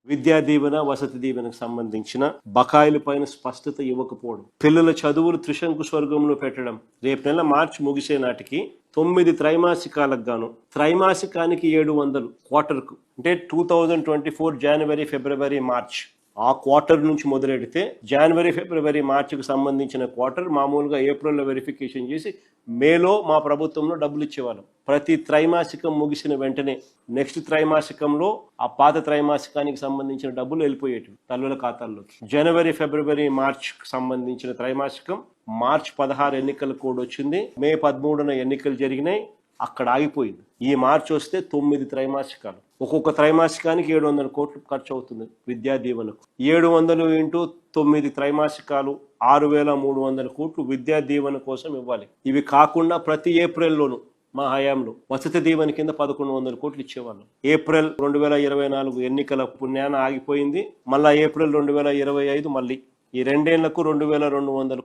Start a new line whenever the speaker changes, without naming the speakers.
విద్యా దీవెన వసతి దీవెనకు సంబంధించిన బకాయిల పైన స్పష్టత ఇవ్వకపోవడం, పిల్లల చదువులు త్రిశంకు స్వర్గంలో పెట్టడం, రేపు నెల మార్చి ముగిసే నాటికి 9 త్రైమాసికాలకు గాను త్రైమాసికానికి 700 క్వార్టర్కు అంటే 2024 జనవరి ఫిబ్రవరి మార్చ్ ఆ క్వార్టర్ నుంచి మొదలెడితే జనవరి ఫిబ్రవరి మార్చికి సంబంధించిన క్వార్టర్ మామూలుగా ఏప్రిల్లో వెరిఫికేషన్ చేసి మేలో మా ప్రభుత్వంలో డబ్బులు ఇచ్చేవాళ్ళం. ప్రతి త్రైమాసికం ముగిసిన వెంటనే నెక్స్ట్ త్రైమాసికంలో ఆ పాత త్రైమాసికానికి సంబంధించిన డబ్బులు వెళ్ళిపోయేటివి తల్లుల ఖాతాల్లోకి. జనవరి ఫిబ్రవరి మార్చికి సంబంధించిన త్రైమాసికం మార్చి 16 ఎన్నికల కోడ్ వచ్చింది, మే 13న ఎన్నికలు జరిగినాయి, అక్కడ ఆగిపోయింది. ఈ మార్చి వస్తే 9 త్రైమాసికాలు, ఒక్కొక్క త్రైమాసికానికి 700 కోట్లు ఖర్చు అవుతుంది విద్యా దీవెనకు. 700 ఇంటూ 9 త్రైమాసికాలు 6300 కోట్లు విద్యా దీవెన కోసం ఇవ్వాలి. ఇవి కాకుండా ప్రతి ఏప్రిల్లోనూ మా హయాంలో వసతి దీవెన కింద 1100 కోట్లు ఇచ్చేవాళ్ళం. ఏప్రిల్ 2024 ఎన్నికల పుణ్యాన ఆగిపోయింది, మళ్ళా ఏప్రిల్ 2025 మళ్ళీ ఈ 2 ఏళ్లకు 2200